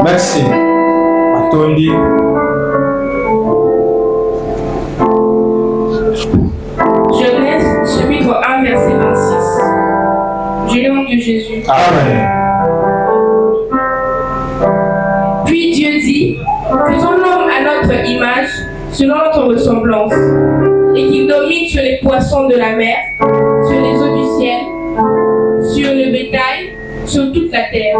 Merci. Atondi. Genèse chapitre 1 verset 26. Du nom de Jésus. Amen. Puis Dieu dit, faisons l'homme à notre image, selon notre ressemblance, et qu'il domine sur les poissons de la mer, sur les eaux du ciel, sur le bétail, sur toute la terre,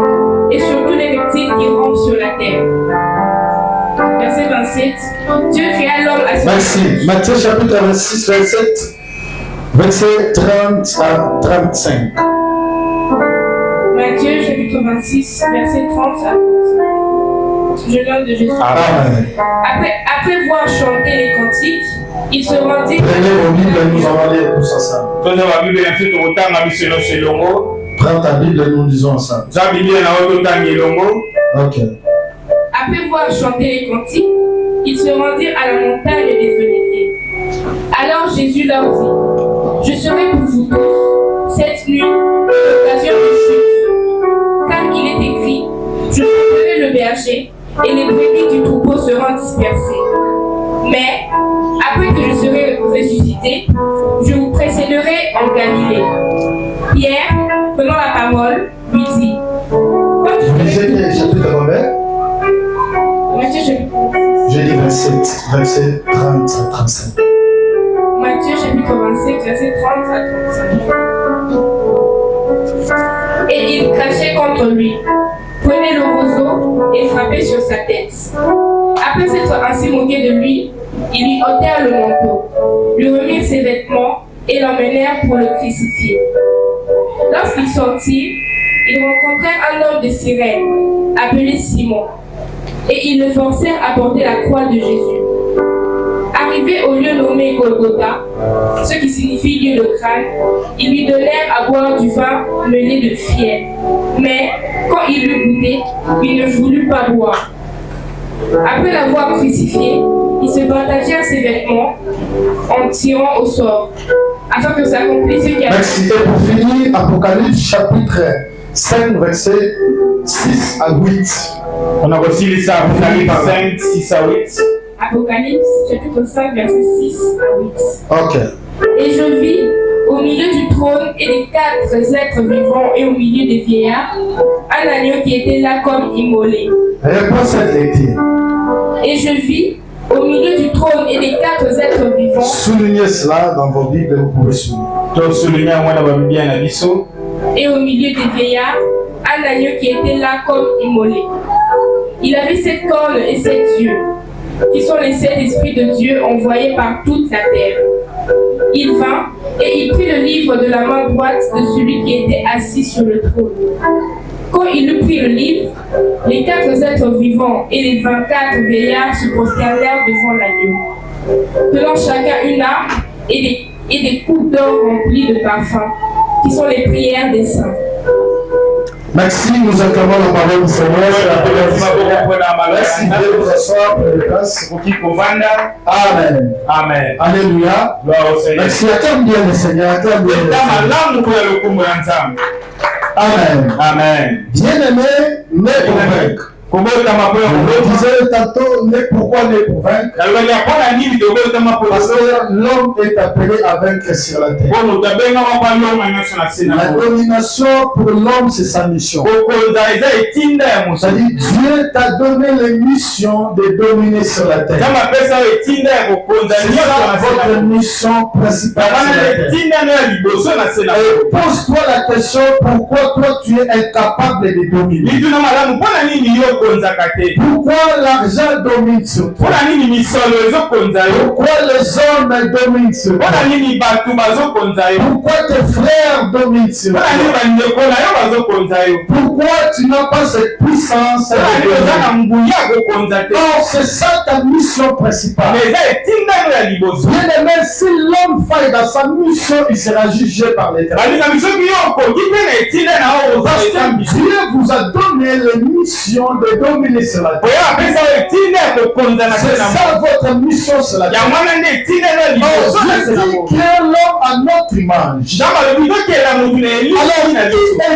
et sur tous les reptiles qui rampent sur la terre. Verset 27. Dieu créa l'homme à son Merci. image. Matthieu chapitre 26, 27, verset 30 à 35. Matthieu chapitre 26, verset 30 à 35. Je nom de Jésus. Amen. Après voir chanter les cantiques, il se rendit. Prenez vos Bibles et nous allons lire tous ensemble. Prends ta Bible et nous lisons ensemble. Ok. Après voir chanter les cantiques, ils se rendirent à la montagne des Oliviers. Alors Jésus leur dit, je serai pour vous tous cette nuit l'occasion de chute, car il est écrit, je frapperai le berger et les brebis du troupeau seront dispersées. Mais après que je serai ressuscité, je vous précéderai en Galilée. Pierre, prenant la parole, lui dit, quand tu Lisez chapitre combien? Matthieu chapitre 26. J'ai dit 27, verset 30 à 35. Matthieu chapitre 27, verset 30 à 35. Et il crachait contre lui, prenait le roseau et frappait sur sa tête. Après s'être ainsi moqué de lui, ils lui ôtèrent le manteau, lui remirent ses vêtements et l'emmenèrent pour le crucifier. Lorsqu'ils sortirent, ils rencontrèrent un homme de Cyrène, appelé Simon, et ils le forcèrent à porter la croix de Jésus. Arrivé au lieu nommé Golgotha, ce qui signifie lieu de crâne, ils lui donnèrent à boire du vin mêlé de fiel. Mais quand il l'eut goûté, il ne voulut pas boire. Après l'avoir crucifié, ils se partagèrent ses vêtements en tirant au sort, afin que s'accomplisse ce qui a... Merci. Et pour finir, Apocalypse chapitre 5, verset 6 à 8. On a reçu les Apocalypse 5, 6 à 8. Apocalypse chapitre 5, verset 6 à 8. Ok. Et je vis au milieu du trône et des 4 êtres vivants et au milieu des vieillards, un agneau qui était là comme immolé. Réponds cette lecture. Et je vis au milieu du trône et des 4 êtres vivants. Soulignez cela dans vos Bibles, vous pouvez souligner. Et au milieu des vieillards, un agneau qui était là comme immolé. Il avait 7 cornes et 7 yeux, qui sont les 7 esprits de Dieu envoyés par toute la terre. Il vint et il prit le livre de la main droite de celui qui était assis sur le trône. Quand il eut pris le livre, les 4 êtres vivants et les 24 vieillards se prosternèrent devant l'agneau, tenant chacun une arme et des coupes d'or remplies de parfums, qui sont les prières des saints. Merci, nous acclamons la parole du Seigneur. Merci de vous asseoir pour les places. Amen. Amen. Alléluia. Merci, acclame bien le Seigneur. Acclame bien le Seigneur. Amen. Amen. Bien-aimé, ne convaincre. Je disais tantôt, pourquoi ne convaincre? Parce que l'homme est appelé à vaincre sur la terre. La domination pour l'homme, c'est sa mission. C'est-à-dire, Dieu t'a donné la mission de dominer sur la terre. C'est ça votre mission principale sur la terre. Et pose-toi la question, pourquoi toi tu es incapable de dominer? Pourquoi l'argent domine sur toi? Pourquoi les hommes dominent sur toi? Pourquoi tes frères dominent sur toi? Pourquoi tu n'as pas cette puissance? Or, c'est ça ta mission principale. Bien-aimé, si l'homme faille dans sa mission, il sera jugé par l'Éternel. Parce que Dieu vous a donné la mission de dominer sur la terre. C'est ça votre mission sur la terre. Dieu dit que l'homme a notre image. Alors,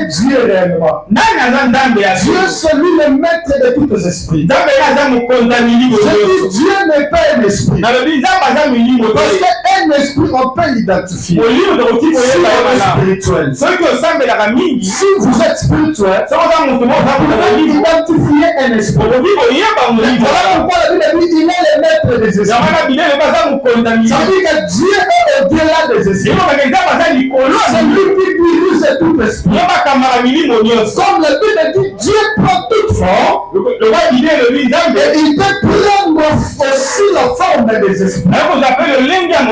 Dieu réellement? Dieu, c'est lui le maître de tous les esprits. Je dis, Dieu n'est pas un esprit. Parce qu'un esprit, on peut l'identifier. Si vous êtes spirituel, si vous êtes spirituel, vous pouvez identifier un esprit. Voilà pourquoi la Bible dit il est le maître des esprits. Ça veut dire que Dieu est au-delà des esprits. C'est lui qui dirige tout esprit. Comme la Bible dit, Dieu prend toute forme. Et il peut prendre aussi la forme des esprits.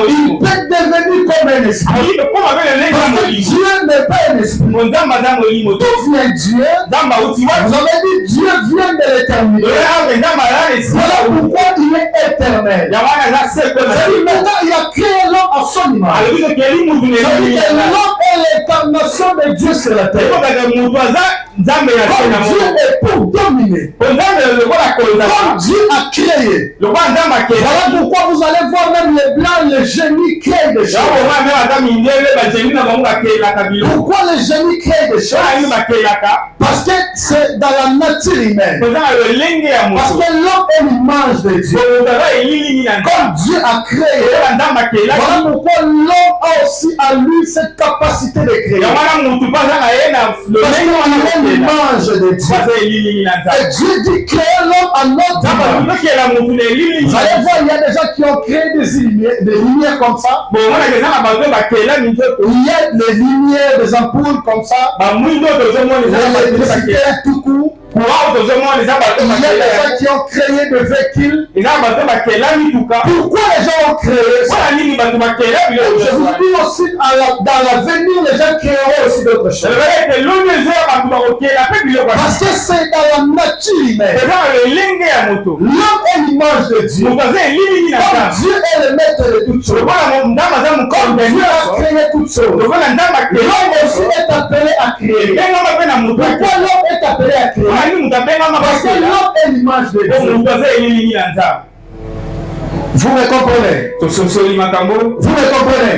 Il peut devenir comme un esprit. Parce que Dieu n'est pas un esprit. D'où vient Dieu? Vous avez dit Dieu vient de l'éternité. Voilà pourquoi il est éternel. Maintenant, il a créé l'homme à son image. L'homme est l'incarnation de Dieu sur la terre. Comme Dieu est pour dominer. Comme Dieu a créé. Voilà pourquoi vous allez voir même les blancs, les génies créent des choses. Pourquoi les génies créent des choses? Parce que c'est dans la nature humaine. Parce que l'homme est l'image de Dieu. Comme Dieu a créé, voilà pourquoi l'homme a aussi à lui cette capacité de créer. Parce qu'il est l'image de Dieu. Et Dieu dit créer l'homme à notre image. Vous allez voir, il y a des gens qui ont créé des lumières comme ça. Il y a des lumières, des ampoules comme ça. L'électricité tout court. Il y a des gens qui ont créé des véhicules. Pourquoi les gens ont créé ça? Je vous dis aussi, dans l'avenir, les gens créeront aussi d'autres choses. Parce que c'est dans la nature humaine. L'homme est l'image de Dieu. Comme Dieu est le maître de toutes choses. Comme Dieu a créé toutes choses. L'homme aussi est appelé à créer. Pourquoi l'homme est appelé à créer? Parce que l'homme est l'image de Dieu. Vous me comprenez? Vous me comprenez?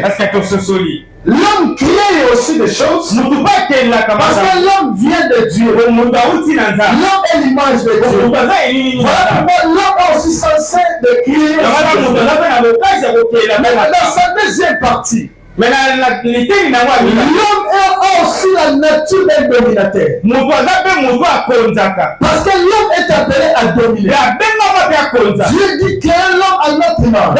L'homme crée aussi des choses. Parce que l'homme vient de Dieu. L'homme est l'image de Dieu. Voilà pourquoi l'homme est aussi censé de créer. Dans sa deuxième partie, l'homme a aussi la nature d'un dominateur. Parce que l'homme est appelé à dominer. Dieu dit qu'il y a l'homme à notre image.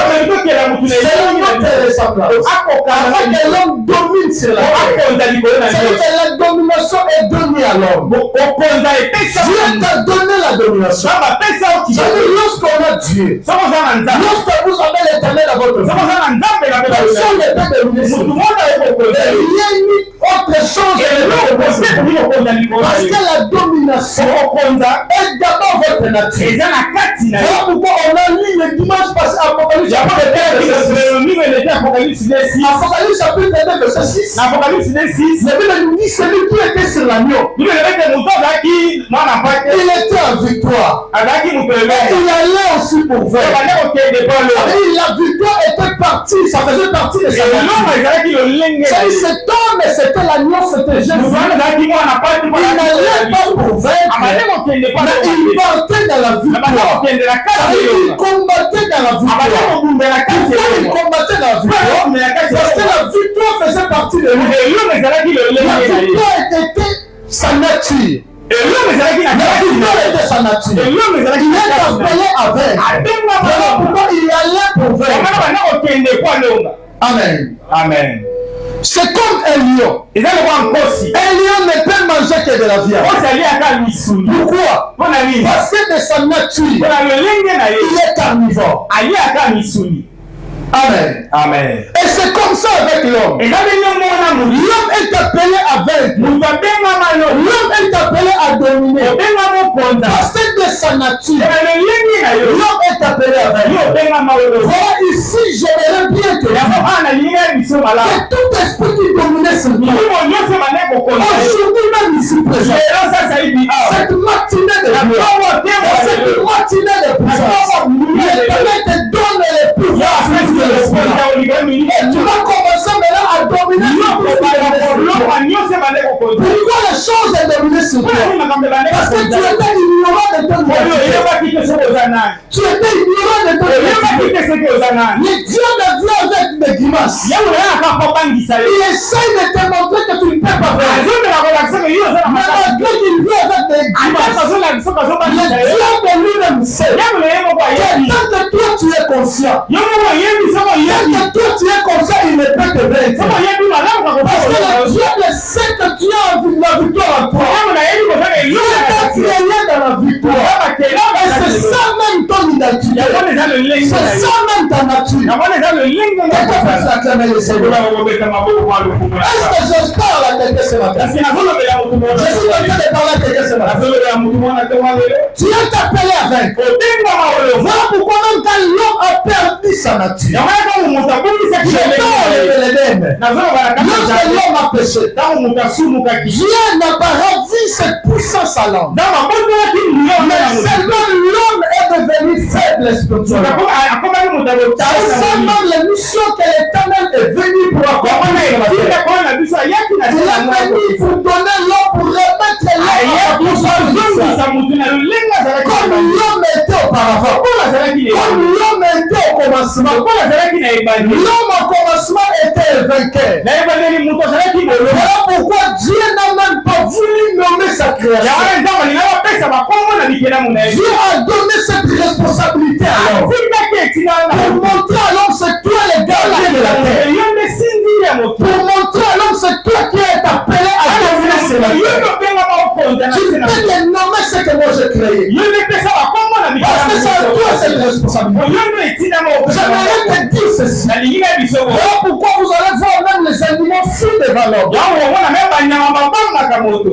C'est notre ressemblance. Afin que l'homme domine sur la terre. C'est-à-dire que la domination est donnée à l'homme. Dieu t'a donné la domination. C'est-à-dire lorsqu'on a Dieu, lorsque vous avez l'éternel à votre vie, personne ne peut dominer. Il y a une autre chose. Parce que la domination est d'abord votre nature. Voilà pourquoi on a lu le dimanche passé Apocalypse chapitre 2 verset 6. La Bible nous dit celui qui était sur l'agneau, il était en victoire. Et il allait aussi pour vaincre. La victoire était partie, ça faisait partie de sa nature. Cet homme, c'était l'agneau, c'était Jésus. Il n'allait pas pour vaincre, mais il partait dans la victoire. Il combattait dans la victoire. Pourquoi il combattait dans la victoire? Parce que la victoire faisait partie de lui. La victoire était sa nature. La victoire était sa nature. Il est appelé avec. Voilà pourquoi il allait pour vaincre. Amen. Amen. C'est comme un lion. Un lion ne peut manger que de la viande. Pourquoi? Parce que de sa nature, il est carnivore. Amen. Amen. Et c'est comme ça avec l'homme. L'homme est appelé à vaincre. L'homme est appelé à dominer. Parce que de sa nature, l'homme est appelé à vaincre. Voilà, ici, j'aimerais bien que tout esprit qui dominait ce monde, aujourd'hui même ici présent, cette matinée de gloire, cette matinée de puissance, l'éternel te donne les pouvoirs. Et tu vas commencer maintenant à dominer. Pourquoi les choses est dominé sur toi. Parce que tu étais ignorant de ton identité. Tu étais ignorant de ton identité. Le Dieu de Dieu avec des grimaces. Il essaye de te montrer que tu ne peux pas faire. Mais malgré qu'il vit avec des grimaces, le Dieu de lui-même sait que tant que toi tu es conscient, tant que toi tu es conscient, il ne peut te vaincre. Parce que le Dieu le sait que tu as la victoire en toi. Dieu t'a créé dans la victoire. Et c'est ça même ton identité. C'est ça même ta nature. Est-ce que je parle à quelqu'un ce matin? Je suis en train de parler à quelqu'un ce matin. Tu es appelé à vaincre. Voilà pourquoi même quand l'homme a perdu sa nature, je parle de l'Éden. Lorsque l'homme a péché, Dieu n'a pas ravi cette puissance à l'homme. Mais seulement l'homme est devenu faible spirituellement. C'est seulement la mission que l'Éternel est venu pour accomplir. Il est venu pour donner l'homme, pour remettre l'homme comme l'homme était auparavant. Comme l'homme était au commencement. L'homme au commencement était vainqueur. Voilà pourquoi Dieu n'a même pas voulu nommer sa création. Dieu a donné cette responsabilité à l'homme pour montrer à l'homme c'est toi le gardien de la terre. Pour montrer à l'homme c'est toi qui es appelé à dominer sur la terre. Tu peux les nommer ce que moi j'ai créé. Parce que c'est à toi cette responsabilité. J'aimerais te dire ceci. Voilà pourquoi vous allez voir même les animaux fuient devant l'homme.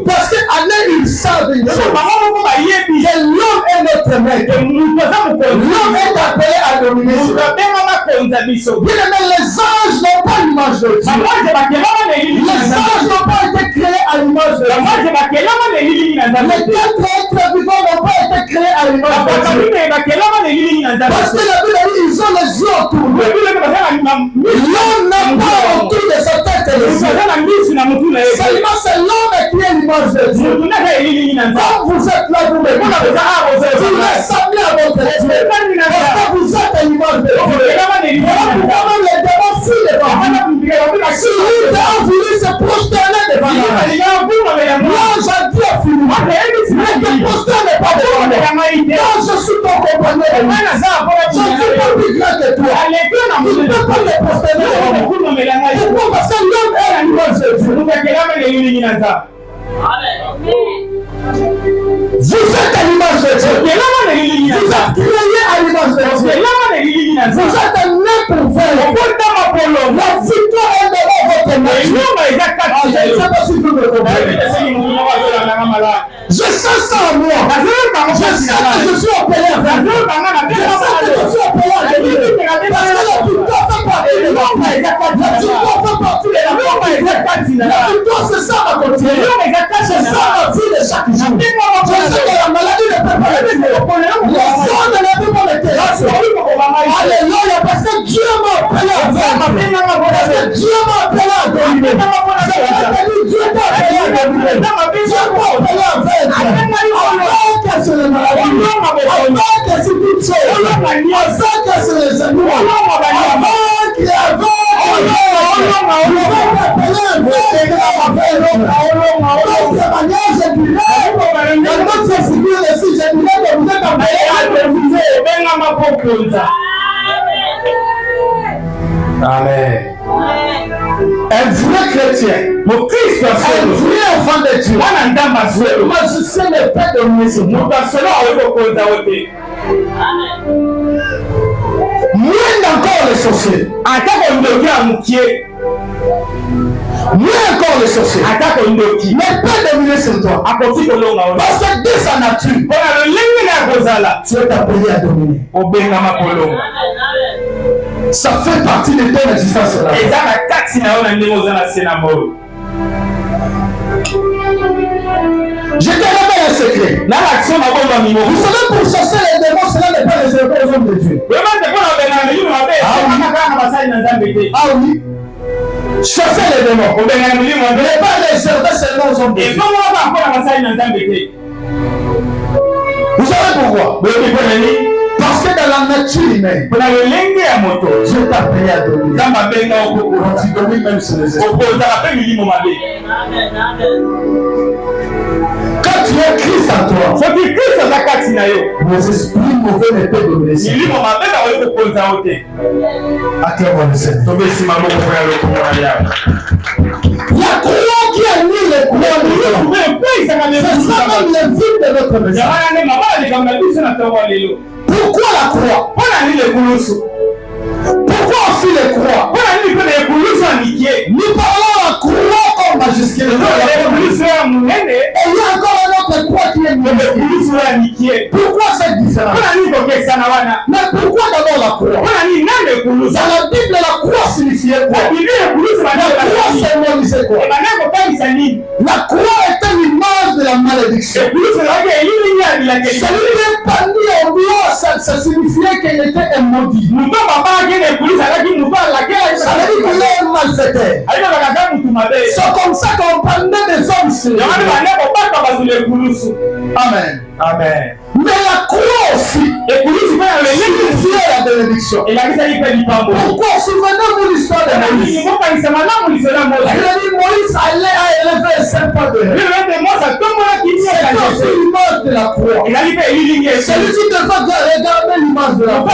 Parce qu'allez, ils savent une chose. Que l'homme est notre maître. L'homme est appelé à dominer. Bien aimé, les anges n'ont pas l'image de Dieu. Les anges n'ont pas été créés à l'image de Dieu. Les quatre êtres vivants n'ont pas été créés à l'image de Dieu. Parce que la Bible dit ils ont les yeux autour d'eux. L'homme n'a pas autour de sa tête les yeux. Seulement c'est l'homme qui est l'image de Dieu. Quand vous êtes là, vous-même, vous ressemblez à votre Dieu. Parce que vous êtes à l'image de Dieu. Voilà pourquoi même les démons fuient devant vous. Si lui a voulu se prosterner devant l'ange, l'ange a dit à Philippe, ne te prosterne pas devant moi. Quand je suis ton compagnon, je ne suis pas plus grand que toi. Tu ne peux pas te prosterner devant moi. Pourquoi? Parce que l'homme est à l'image de Dieu. Vous êtes à l'image de Dieu. Vous êtes créé à l'image de Dieu. Vous êtes né pour vaincre. La victoire est devant votre main. Je ne sais pas si vous me comprenez. Je sens ça en moi. Je sais que je suis appelé à vaincre. Je sais que je suis appelé à dominer. Parce que la victoire fait partie de ma vie. La victoire fait partie de la vie. La victoire, c'est ça ma continuité. C'est ça ma vie de chaque jour. Je sais que la maladie ne peut pas me tuer. Les hommes ne peuvent pas me terrasser. Alléluia, parce que Dieu m'a appelé à vaincre. Parce que Dieu m'a appelé à dominer. Dieu t'a appelé à dominer. Dieu m'a appelé à vaincre. Avant que c'est les maladies, avant que c'est toutes choses, avant que c'est les animaux, avant qu'il y ait Amen. Un vrai chrétien, mon Christ, un vrai enfant de Dieu, le magicien n'est pas dominé sur moi. Moins encore les sorciers. Moins encore les sorciers. Mais pas dominer sur toi. Parce que dès sa nature, tu es appelé à dominer. Ça fait partie de ton existence là. Je te révèle un secret. Vous savez, pour chasser les démons, cela n'est pas réservé aux hommes de Dieu. Ah oui. chasser les démons. Ne pas réserver seulement aux hommes de Dieu. Vous savez pourquoi? Parce que dans la nature humaine, Dieu t'a appelé à dominer. Tu domines même sur les esprits. Quand tu as Christ en toi, les esprits mauvais ne peuvent dominer. Acclame le Seigneur. La croix qui annule les croix de l'homme, c'est ça même le vide de notre maison. Pourquoi la croix? Pourquoi on suit les croix? Nous parlons la croix comme majuscule. Et il y a encore une autre croix qui est minuscule. Pourquoi cette différence? Mais pourquoi d'abord la croix? Dans la Bible, la croix signifiait quoi? La croix symbolisait quoi? La croix était l'image de la malédiction. Celui qui est pendu au bois, ça signifiait qu'il était un maudit. Ça veut dire qu'il est un malfaiteur. C'est comme ça qu'on pendait des hommes sur lui. Amen. Amen. Mais la croix aussi signifiait la bénédiction. Pourquoi? Souvenez-vous l'histoire de Moïse. Moïse allait à élever un serpent de l'air. C'est aussi l'image de la croix. Celui qui devait regarder l'image de la croix.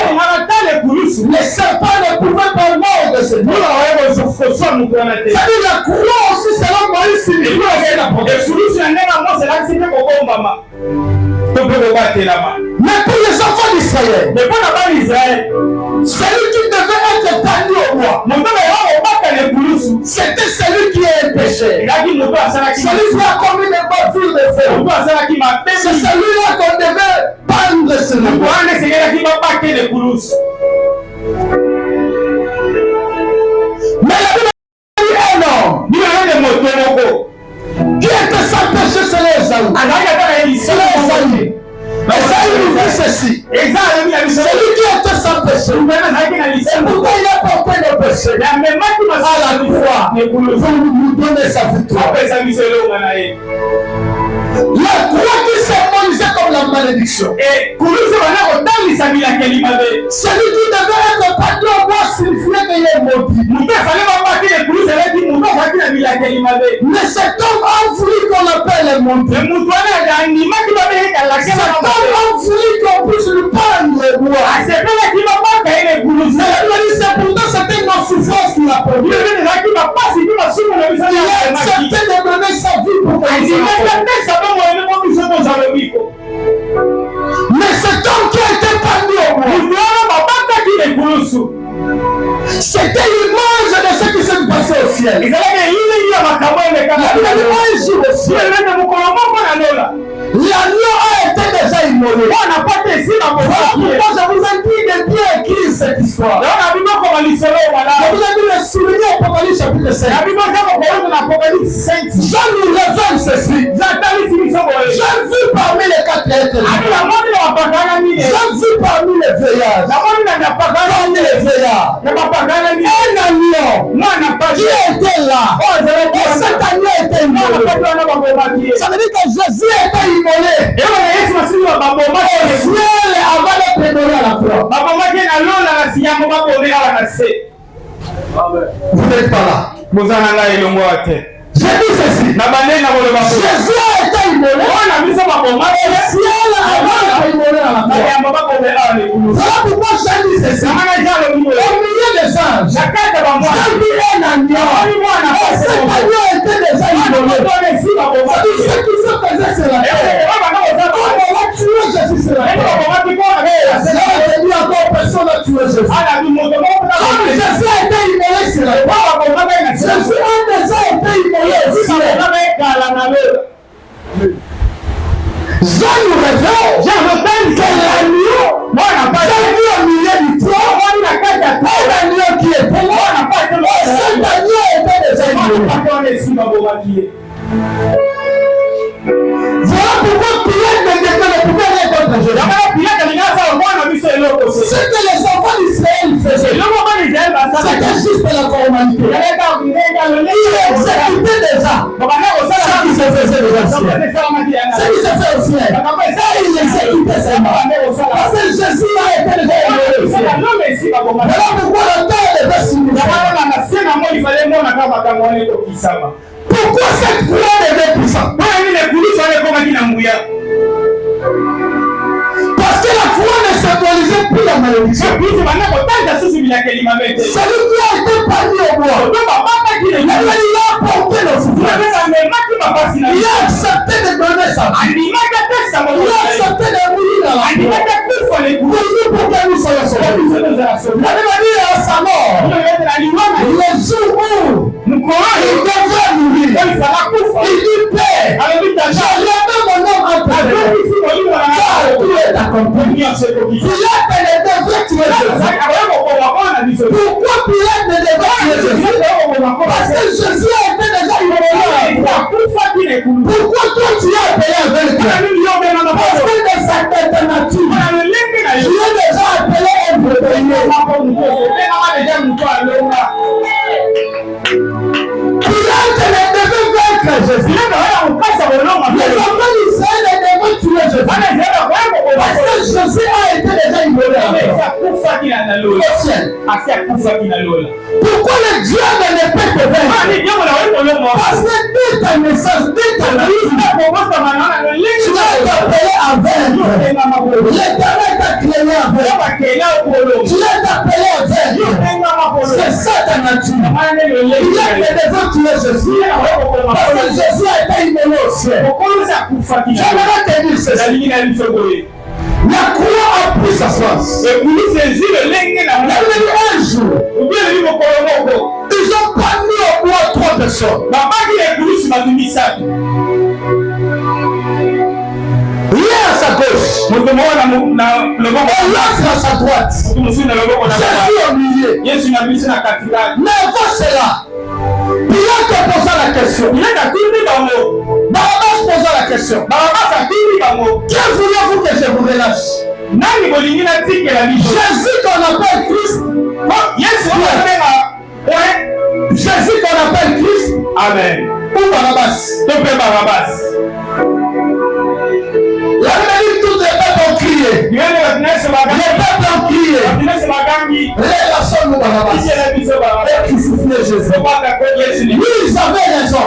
Les serpents ne pouvaient pas mordre de cette croix. C'est-à-dire la croix aussi, selon Moïse, signifiait la protection. Mais pour les enfants d'Israël, celui qui devait être pendu au bois, c'était celui qui est un péché. Celui qui a commis des bavures de feu. C'est celui-là qu'on devait pendre sur le bois. Mais la Bible dit un homme qui était sans péché, c'est Esaü. Esaü nous dit ceci. Celui qui était sans péché, et pourquoi il a porté le péché à la croix pour nous donner sa victoire. La croix qui symbolisait comme la malédiction. Celui qui devait être pendu au bois signifiait qu'il est maudit. Mais cet homme enfoui qu'on appelle le maudit. Cet homme enfoui qu'on puisse lui prendre le bois. C'est pourtant c'était ma souffrance qu'il a produit. Il a accepté de donner sa vie pour que mais cet homme qui a été pendu au bois, c'était l'image de ce qui s'est passé au ciel. La l'agneau a été déjà immolé. Voilà pourquoi je vous ai dit de bien écrire cette histoire. Je vous ai dit de souligner Apocalypse chapitre 5. Jean nous révèle ceci. J'ai vu parmi les 4 êtres. J'ai vu parmi les veillards. Parmi les veillards. Un agneau qui était là. Et cet agneau était immolé. Ça veut dire que Jésus était immolé. Au ciel avant d'être donné à la croix. Vous n'êtes pas là. J'ai dit ceci. Jésus a été immolé. Au ciel avant d'être immolé à la croix. Voilà pourquoi j'ai dit ceci. Au milieu des anges, j'ai vu un agneau. Et cet agneau était déjà immolé. Tout ce qui se faisait sur la terre. On va tuer Jésus sur la terre. J'ai dit encore personne n'a tué Jésus. Comme Jésus a été immolé sur la terre, Jésus a déjà été immolé au ciel. Jean nous révèle que l'agneau, j'ai vu au milieu du trône, un agneau qui est pour moi. Cet agneau était déjà immolé. Voilà pourquoi Pilate ne pouvait rien contre Jésus. Ce que les enfants d'Israël faisaient, c'était juste la formalité. exécutait déjà ce qui se faisait déjà au ciel. Ce qui se fait au ciel. Et il exécutait seulement. Parce que Jésus a été déjà élevé au ciel. Voilà pourquoi le temps devait signifier. Pourquoi cette croix devait puissante? Parce que la croix ne symbolisait plus la malédiction. Celui qui a été parmi au bois, il a porté le souffrance. Il a accepté de donner sa vie. Il a accepté de mourir dans la croix. Pour que nous soyons sauvés. La Bible dit à sa mort, le jour où il devrait mourir, il dit Père, j'enlève mon nom entre tes mains. Car tout est accompli. Pilate ne devait tuer Jésus. Pourquoi Pilate ne devait tuer Jésus? Parce que Jésus a été déjà immolé. Pourquoi toi tu as appelé avec lui? Parce que de sa nature, tu es déjà appelé un vétérinaire. Pilate ne devait vaincre Jésus. Les enfants d'Israël ne devaient tuer Jésus. Parce que Jésus a été déjà immolé au ciel. Pourquoi le diable ne peut te vaincre? Parce que dès ta naissance, dès ta nature, tu as été appelé à vaincre. L'Éternel t'a créé à vaincre. Tu as été appelé à vaincre. C'est ça ta nature. Pilate ne devait tuer Jésus. Parce que Jésus a été immolé au ciel. J'aimerais te dire ceci. La croix a pris sa source. Un jour, ils ont pas mis au bois 3 personnes. L'un à sa gauche, et l'autre à sa droite. Jésus au milieu. Mais avant cela, Pilate posa la question. Barabbas posa la question. Que voulez-vous que je vous relâche? Jésus qu'on appelle Christ. Jésus qu'on appelle Christ. Amen. Ou Barabbas. La Bible dit tous les peuples ont crié. Les peuples ont crié. Relâchons-nous Barabbas. Et crucifiez Jésus. Oui, ils avaient raison.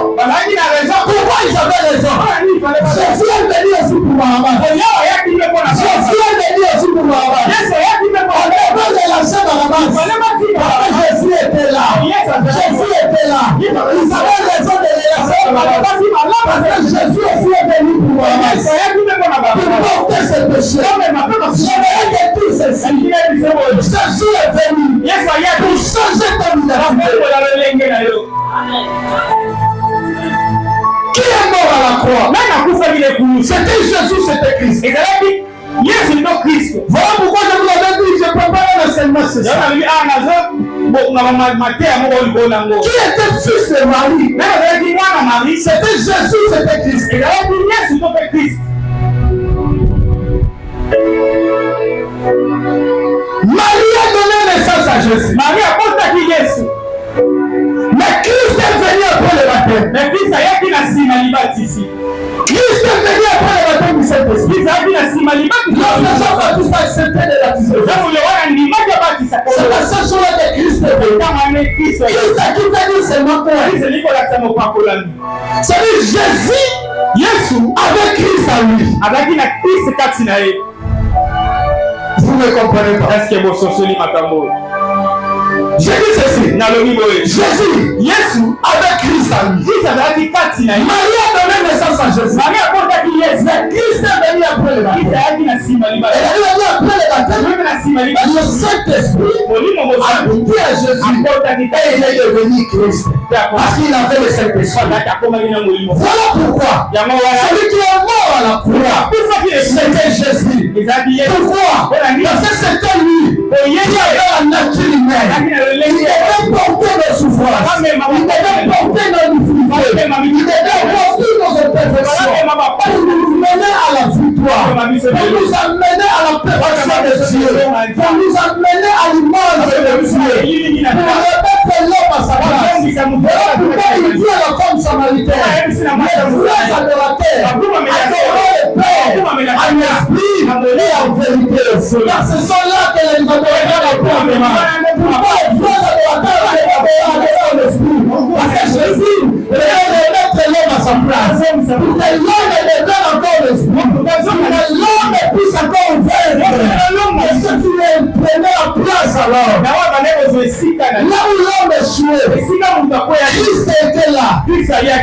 Pourquoi ils avaient raison? Jésus est venu aussi pour Barabbas. Jésus est venu aussi pour Barabbas. On devait relâcher Barabbas. Parce que Jésus était là. Jésus était là. Ils avaient raison de relâcher Barabbas. Parce que Jésus aussi est venu pour Barabbas. Pour porter ce péché. J'aimerais que tout ceci. Jésus est venu pour changer ton identité. Qui est mort à la croix? C'était Jésus, c'était Christ. Voilà pourquoi je vous avais dit, je prépare un enseignement ce soir. Qui était fils de Marie? C'était Jésus, c'était Christ. Marie a donné naissance à Jésus. Mais Christ est venu après le baptême. Christ est venu après le baptême du Saint-Esprit. Lorsque Jean-Baptiste a accepté de baptiser, c'est la seule chose que Christ est venu. Christ a qui veut dire seulement quoi? C'est-à-dire Jésus avec Christ à lui. Vous ne comprenez pas. J'ai dit ceci. Jésus avec Christ à lui. Marie a donné naissance à Jésus. Mais Christ est venu après le baptême. Elle est venue après le baptême. Le Saint-Esprit a habité à Jésus. Et il est devenu Christ. Parce qu'il avait le Saint-Esprit. Voilà pourquoi celui qui est mort à la croix, c'était Jésus. Pourquoi? Parce que c'était lui qui avait la nature humaine. Il devait porter nos souffrances. Il devait porter nos difficultés. Il devait porter nos imperfections. Pour nous mener à la victoire. Pour nous amener à la perfection de Dieu. Pour nous amener à l'image de Dieu. Pour remettre l'homme à sa place. Voilà pourquoi il dit vu la femme samaritaine. Les vrais adorateurs adorent le Père en esprit et en vérité. Car ce sont là que les adorateurs adorent. Pourquoi les vrais adorateurs adorent l'esprit? Parce que Jésus devait remettre l'homme à sa place. Pour que l'homme devienne encore l'esprit. Pour que l'homme puisse encore ouvrir. Et ce qui est prenait la place alors. Là où l'homme échouait, Christ était là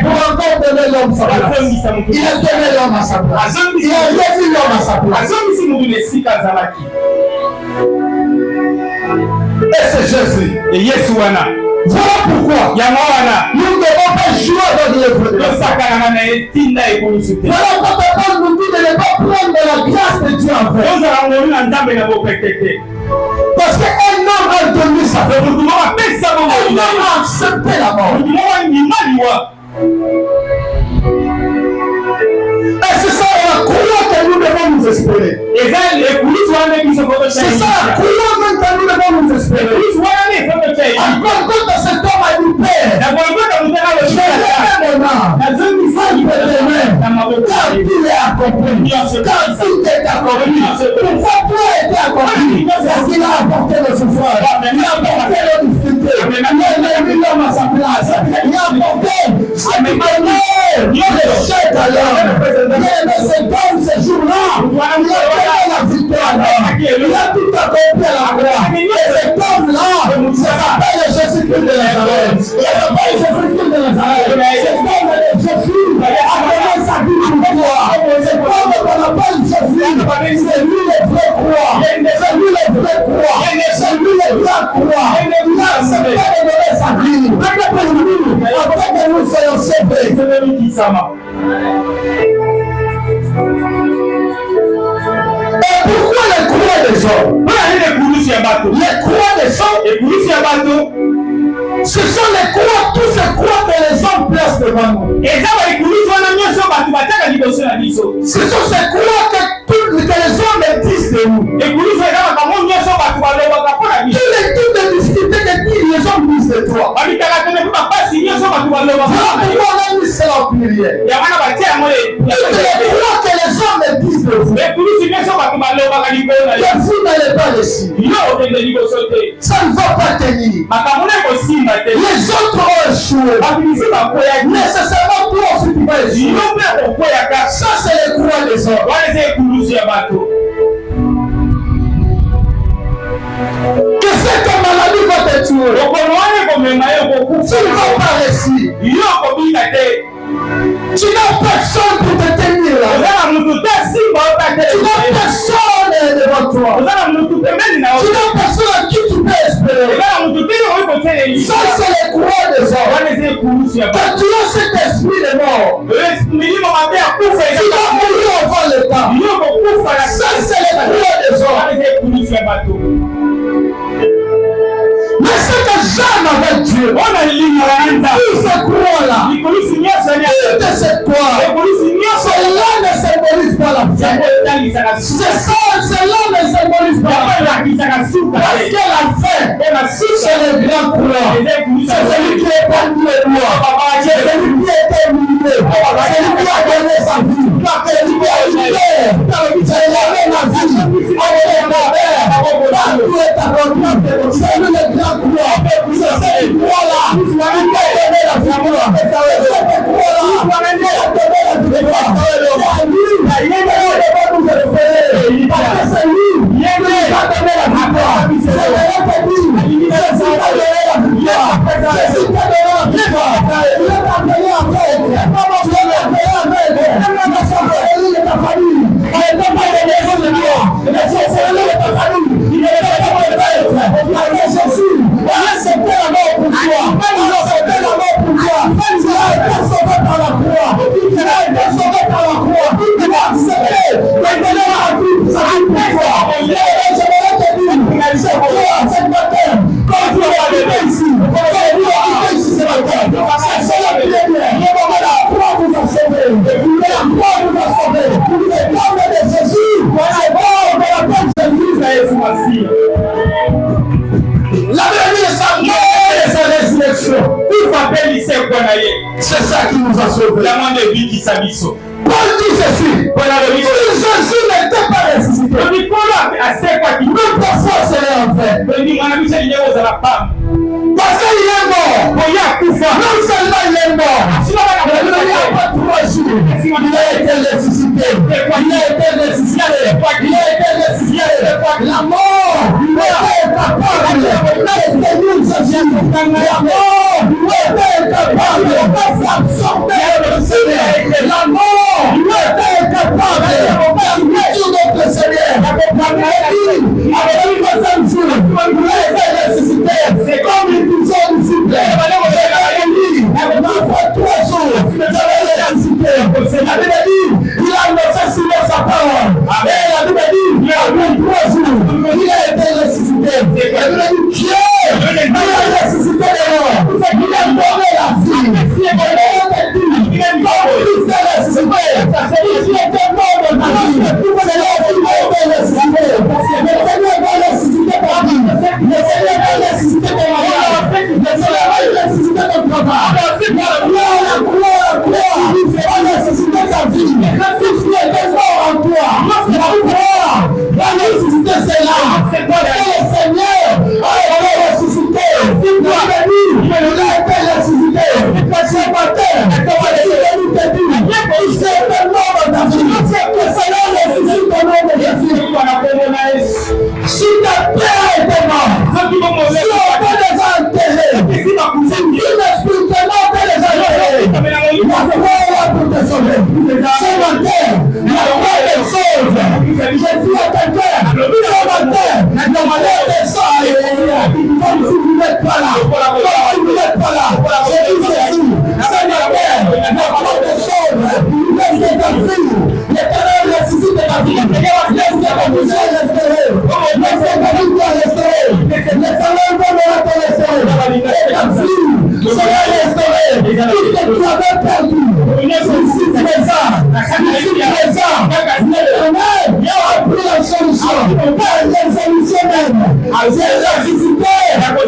pour encore donner l'homme sa place. Il a donné l'homme à sa place. Il a remis l'homme à sa place. Et c'est Jésus. Et Yesu wana. Voilà pourquoi nous ne devons pas jouer avec les problèmes. Voilà pourquoi Paul nous dit de ne pas prendre la grâce de Dieu en fait. Parce qu'un homme a donné sa vie. Un homme a accepté la mort. Et c'est ça la croix que nous devons nous espérer. C'est ça la croix même que nous devons nous espérer. Encore quand cet homme a dit Père, je vais mon âme, car tout est accompli. Car tout est accompli. Pourquoi tout a été accompli? Parce qu'il a apporté le souffrance. Il a apporté le difficulté. Il a mis l'homme à sa place. Il a apporté ce qui donnait le chèque à l'homme. Mais c'est comme ce jour-là, il a donné la victoire. Il a tout accompli à la croix. Et cet homme-là, ça s'appelle Jésus-Christ de Nazareth. Ça s'appelle Jésus-Christ de Nazareth. Cet homme de Jésus a donné sa vie pour toi. Cet homme qu'on appelle Jésus, c'est lui le vrai croix. C'est lui le vrai croix. C'est lui le vrai croix. Il a accepté de donner sa vie. Après nous, afin que nous soyons sauvés. Et pourquoi les croix des hommes? Les croix des hommes, ce sont les croix, tous ces croix que les hommes placent devant nous. Ce sont ces croix que les hommes disent de nous. Toutes les difficultés que les hommes disent de toi. Pourquoi on a mis cela en pluriel? Toutes les croix que les hommes disent de vous. Que vous n'allez pas les signer. Ça ne va pas tenir. Les autres ont échoué. Nécessairement toi aussi tu vas échouer. Ça c'est les croix des hommes. Que cette maladie va te tuer. Tu ne vas pas réussir. Tu n'as personne pour te tenir là. Tu n'as personne devant toi. Tu n'as personne à qui tu peux espérer. Ça c'est les croix des hommes. Quand tu as cet esprit de mort, tu vas mourir avant le temps. Ça c'est les croix des hommes. Mais ce que j'aime avec Dieu, tout ce croix-là, toute cette croix, cela ne symbolise pas la fin. Cela ne symbolise pas la fin. Parce que la fin, c'est le grand croix. C'est celui qui est parmi les lois. C'est celui qui est terminé. C'est celui qui a donné sa vie. C'est celui qui a libéré. C'est la vie. Partout est accompli. C'est lui le grand croix. C'est cette croix-là qui a donné la victoire. C'est cette croix-là qui a donné la victoire. C'est lui qui va nous espérer. Parce que c'est lui qui va donner la victoire. C'est lui qui a donné la victoire. C'est lui qui a donné la victoire. Il est appelé avec. Tu es appelé avec. a sauvés. Paul dit ceci. Si Jésus n'était pas ressuscité, notre foi serait en vain. Parce qu'il est mort. Non seulement il est mort, mais il n'y a pas 3 jours. Il a été ressuscité. Il a été ressuscité. Il a été ressuscité. La mort était capable de tenir Jésus. La mort était capable d'absorber le Seigneur. La mort était capable d'absorber notre Seigneur. Avec le 3e jour, il a été ressuscité. Comme il disait au disciple, après 3 jours, je vais ressusciter. La Bible dit, il a annoncé sur sa parole. Et la Bible dit, après 3 jours, il a été ressuscité. La Bible dit, Dieu, il a ressuscité les morts. Il a donné la vie. Il a dit, comme il s'est ressuscité, il était mort de ta vie. C'est la vie qui a été ressuscité. Le Seigneur va ressusciter ta vie. Le Seigneur va ressusciter ton mariage. Le Seigneur va ressusciter ton travail. La gloire, on va ressusciter ta vie. Tout ce qui était mort en toi, la gloire va ressusciter cela. Et le Seigneur a été ressuscité. Il a été ressuscité. Ce matin, il s'est mort dans ta vie. Le Seigneur ressuscite ton nom de Jésus. Si ta père était mort, si on t'a déjà enterré, si spirituellement on t'a déjà enterré, la gloire pour te sauver. Ce matin, la gloire des choses. Je dis à quelqu'un, ce matin, la gloire des choses. Comme si vous n'êtes pas là. Comme si vous n'êtes pas là. Je dis ceci. Ce matin, la gloire des choses. Laisse ta vie. L'Éternel ressuscite ta vie. Laisse ta vie restaurer. Laisse ta vie restaurer. L'Éternel va te restaurer. Et ta vie sera restaurée. Tout ce que tu avais perdu. Ici présent. L'Éternel a pris la solution. Par la solution même. C'est ressuscité.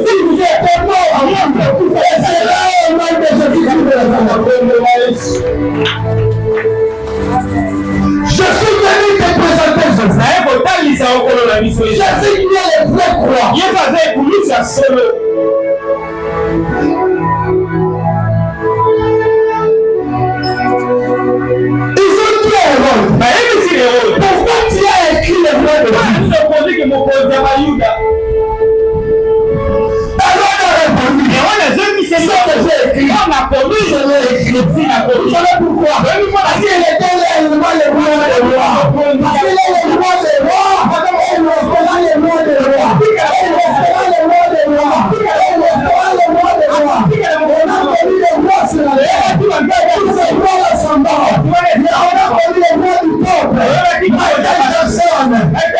Si vous êtes mort, et c'est là au nom de Jésus-Christ. Je suis venu te présenter Jésus. Jésus qui est le vrai croix. Ils ont dit Hérode. Pourquoi tu as écrit le vrai de Dieu? Alors on a répondu. Ce que j'ai écrit, je l'ai écrit. Vous savez pourquoi? Parce qu'il était réellement le roi des rois. Parce qu'il est le roi des rois. Et il restera le roi des rois. Il restera le roi des rois. Il restera le roi des rois. On a connu le roi sur la terre. Tous ces rois sont morts. Mais on a connu le roi du peuple. Michael Jackson.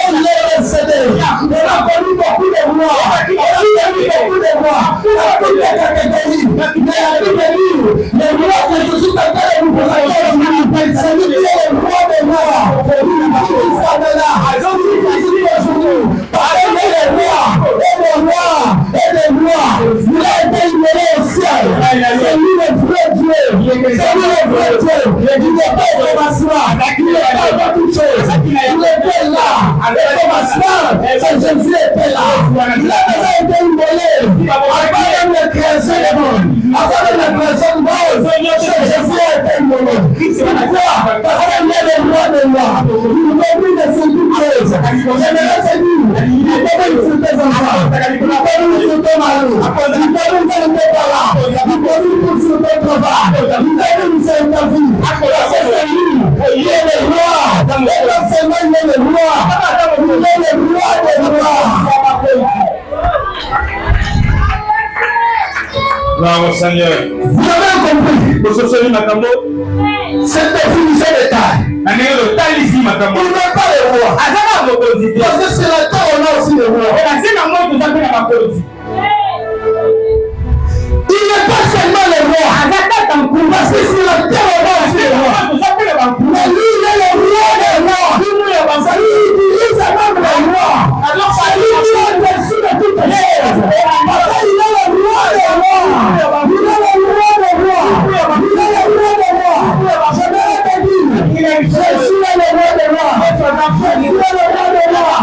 Il est décédé. On a connu beaucoup de rois. On a connu beaucoup de rois. On a connu les catégories. Mais la Bible dit, le roi que je suis en train de vous présenter aujourd'hui, c'est lui qui est le roi des rois. Il s'appelle là. Aujourd'hui, parce qu'il est le roi, et le roi, et le roi. Il a été immolé au ciel. C'est lui le vrai Dieu. C'est lui le vrai Dieu. Il n'est pas au commencement. Il n'est pas dans toute chose. Il était là. Au commencement, c'est Jésus était là. Il a déjà été immolé. Avant même la création du monde. Avant même la création du monde, Jésus a été immolé. Pourquoi? Parce qu'il est le roi des rois. Il veut plus de ces toutes choses. J'aimerais te dire, il peut nous insulter tes enfants. Il peut nous insulter Marie. Il peut nous insulter Pala. Il peut nous insulter Trova. Il peut nous insulter ta vie. Parce que c'est lui. Il est le roi. Et non seulement il est le roi. Il est le roi des rois. Bravo Seigneur. Vous avez compris. Cette définition de taille. Il n'est pas le roi. Parce que c'est la terre, on a aussi le roi. Il n'est pas seulement le roi. Parce que c'est la terre, on a aussi le roi. Mais lui, il est le roi des rois. C'est lui qui dirige même les rois. C'est lui qui est au-dessus de toutes les choses. Parce qu'il est le roi des rois. Il est le roi des rois. Il est le roi des le roi des rois. Je suis le roi des rois.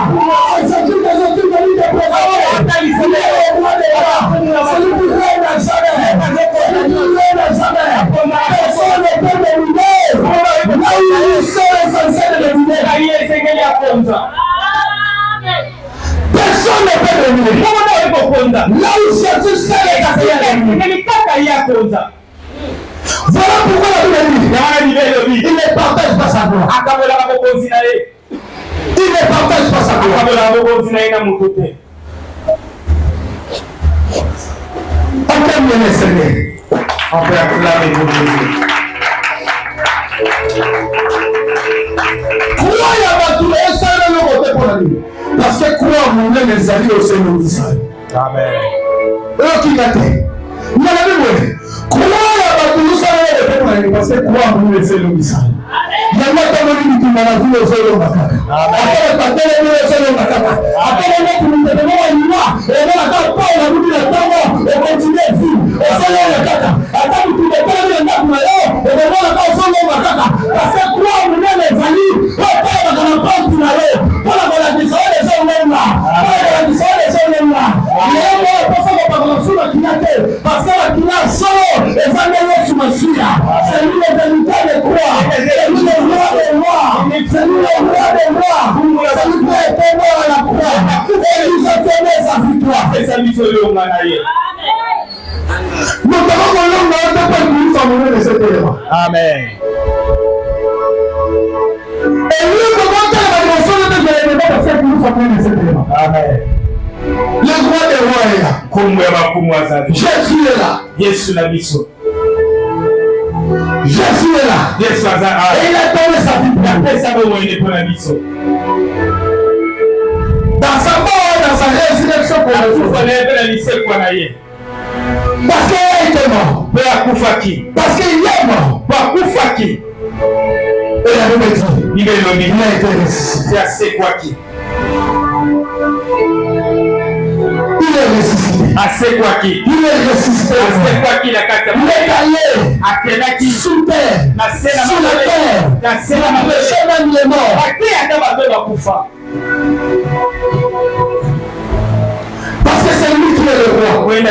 Jésus de Jésus venu de présenter. Il est le roi des rois. Celui qui règne à jamais. Celui qui règne à jamais. Personne ne peut dominer. Là où il seul est censé de dominer. Personne ne peut dominer. Là où Jésus seul est censé de dominer. Voilà pourquoi la Bible dit, il ne partage pas sa gloire. Il ne partage pas sa gloire. On peut bien Seigneur. On peut acclamer pour Jésus. Croix ya batu esala le côté pour la vie. Parce que croix mon les alliés au Seigneur d'Israël. Amen. Eux qui gâtent. Mais la Bible croix ya batu esala le côté pour la vie parce que croix mon les Seigneur d'Israël. Yanga tamoni bitumba na vile Seigneur makaka. Amen. Patele le Seigneur makaka. Apele le kumbe de moi ina. Et là quand Paul a dit la tango et continuer vie. Et Seigneur makaka. Atamu tu de pele le ndakuma yo. Et là quand Seigneur makaka. Parce que croix mon les alliés. Papa na porte na yo. Pour la disole les hommes là. Pour la disole les hommes là. Il est mort pour ça qu'on parle sur la kinate. Parce que la kinate solo et ça ne laisse pas suivre. C'est lui le véritable croix. C'est lui le roi des rois. C'est lui le roi des rois. C'est lui qui est mort à la croix. Et il a donné sa victoire. Et ça lui fait le manaïe. Nous devons que l'homme n'a pas pu s'amener de cet élément. Amen. Et lui, comment la dimension de Dieu n'est pas parce que nous s'amener de cet élément. Amen. Le roi des rois est là. Jésus est là. Jésus est là. Jésus est là. Et il a donné sa vie. Dans sa mort, dans sa résurrection pour nous. Parce qu'il a été mort. Parce qu'il est mort. Et la Bible dit, il a été ressuscité. Il est ressuscité. Il est ressuscité. Il est taillé sous terre, sous la terre. Le chemin est mort. Parce que c'est lui qui est le roi. Mais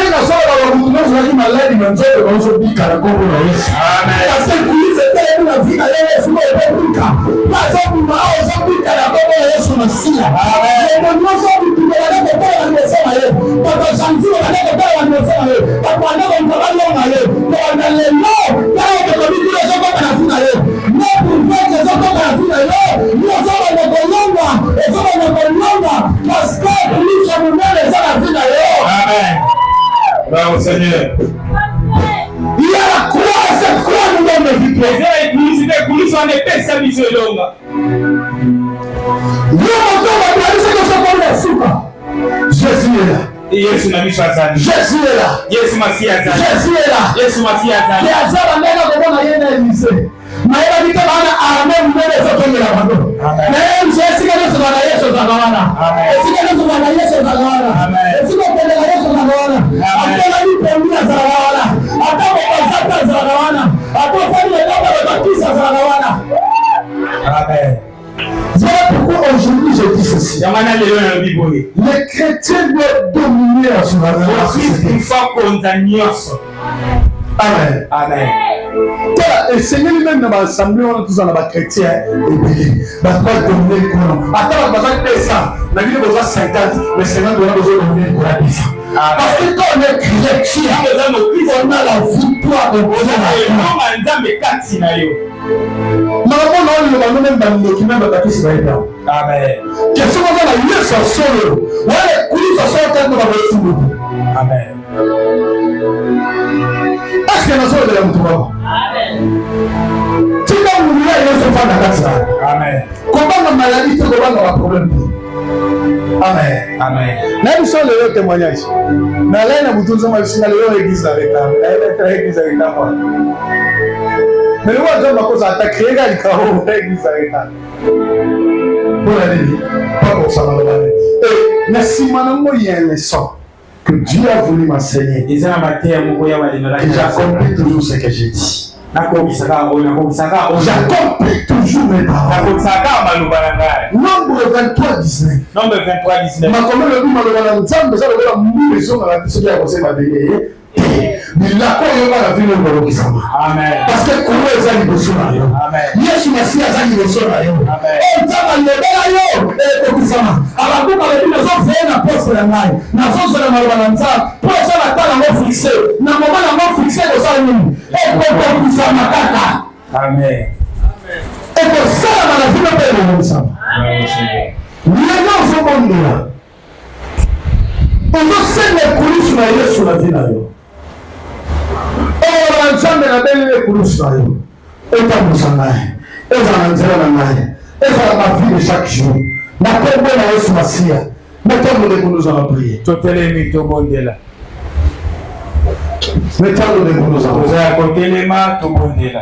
dans ce cas, nous avons malade, nous avons dit parce que lui, c'était la vie à l'aise, nous avons dit par exemple, nous avons dit qu'à la bonne est sur le ciel. Et nous avons dit que la bonne est sur le ciel. Parce que j'en dis, la bonne est sur le ciel. Parce que nous avons dit que la bonne est sur le ciel. Dans les mots, quand on dit que les gens vont à la fin d'aller, mais pour faire que les gens vont à la fin d'aller, nous avons dit que les gens parce que lui, ça nous met les gens à la fin d'aller. Amen. Bravo Seigneur. Il y a la croix, cette croix nous donne la victoire. Jésus est là. Jésus est là. Jésus est là. Jésus est là. Voilà pourquoi aujourd'hui je dis ceci. Les chrétiens doivent dominer la société. Amen. Amen. Et Seigneur lui-même dans l'assemblée, on a tous en chrétiens et bénis. Parce qu'on doit dominer le courant. Attends, on a besoin de 100. On a besoin de 50. Mais Seigneur doit besoin de dominer le courant. Parce que quand on est chrétien, on a la victoire de Dieu. Normalement, on a même dans le document de la question. Amen. Question qu'on a eu sur solo. Ouais, coulis sur solo quand on va voir tout. Amen. Est-ce que nous sommes de la mouture? Amen. Tu vas mourir et nous sommes dans la casa. Amen. Comment la maladie te demande dans la problème? Amen. Amen. Même sur le témoignage. Mais là, nous avons besoin de faire l'église avec la l'église avec la foi. Mais nous avons besoin de créer l'église avec la. Pour la vie, pas pour ça. Et merci, madame, il y a un leçon que Dieu a voulu m'enseigner. Et j'accomplis toujours ce que j'ai dit. J'accomplis toujours mes paroles. Nombre 23, 19. Nombre 23, 19. Amen. Parce que comment ils ont liboso na yo. Yesu Masiya aza liboso na yo. Nzambe alobela yo ekokisama. Abakuka lebi nazofeye na poste na ngai. Nazozela maloba na Nzambe po ezala ta nango fixe. Na moma nango fixe ezala nini? Ekokisama kaka. Amen. Ekosalama na vino mpe ekokisama. Lelo ozobondela. Ozosenga ekulusu na Yesu na vi na yo. Nzambe na belele ekulusu na yo. Etambusa ngai. Ezala na nzela na ngai. Ezala ma vie de chaque jour. Na kombo na Yesu Masiya. Mettons-nous debout, nous allons prier. Totelemi tobondela. Mettons-nous debout, nous allons prier. Totelema tobondela.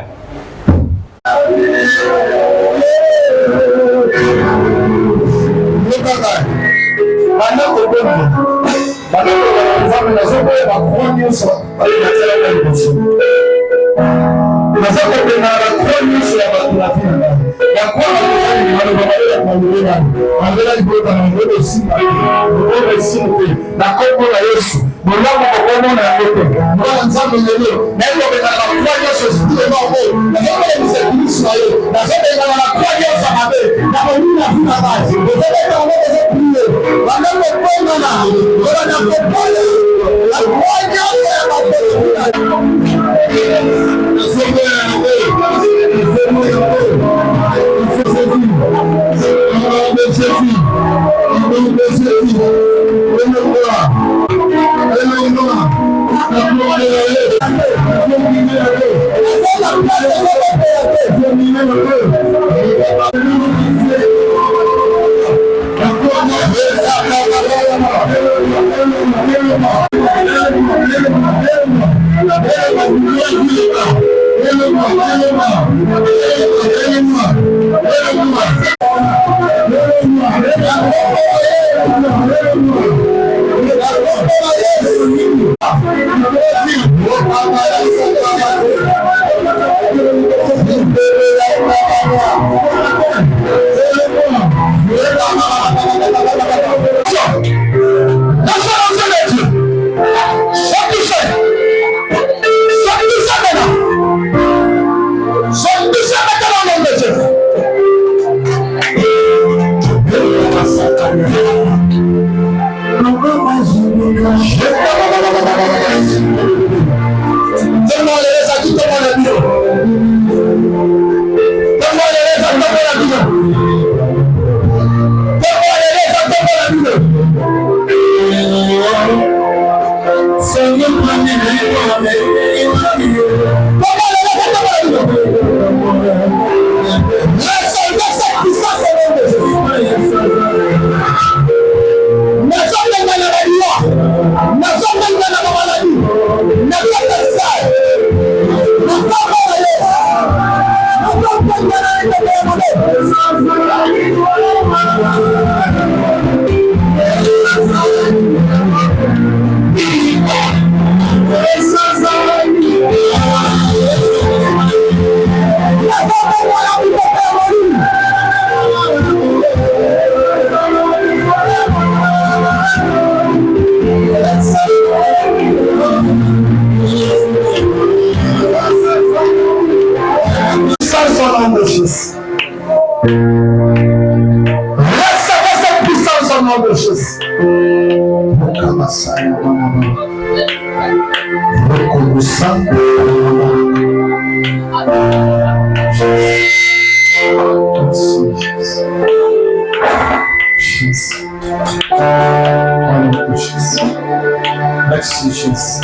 Merci Jésus.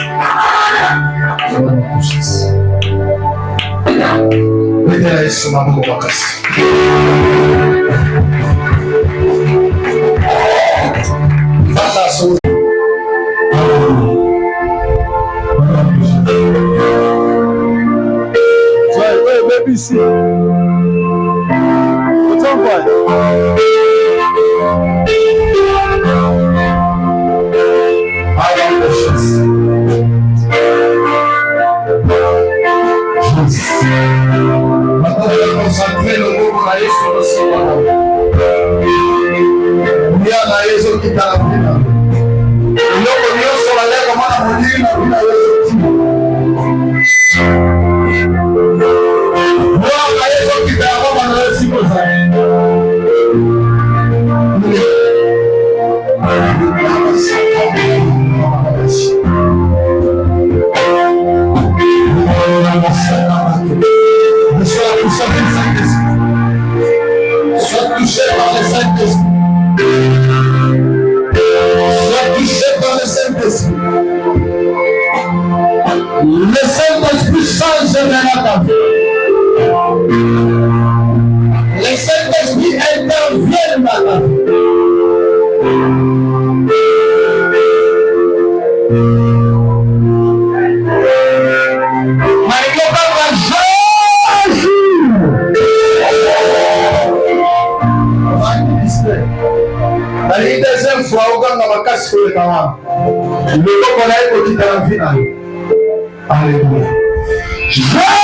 Mettez Yesu maboko makasi. Fata so. Hey, baby, see. What's up, boy? entre loboko na Yesu losimba. Lia na Yesu kita na vina. Loko nyonso baleka mwana modili na vina Yesu. Bwana na Yesu kita na baba na Yesu kosa. Sois touché par le Saint-Esprit. Sois touché par le Saint-Esprit. Le Saint-Esprit change maintenant ta vie. Le Saint-Esprit intervient dans ta vie. La deuxième fois, au gang de casse sur le camara. Le coq on a écouté dans la finale. Alléluia.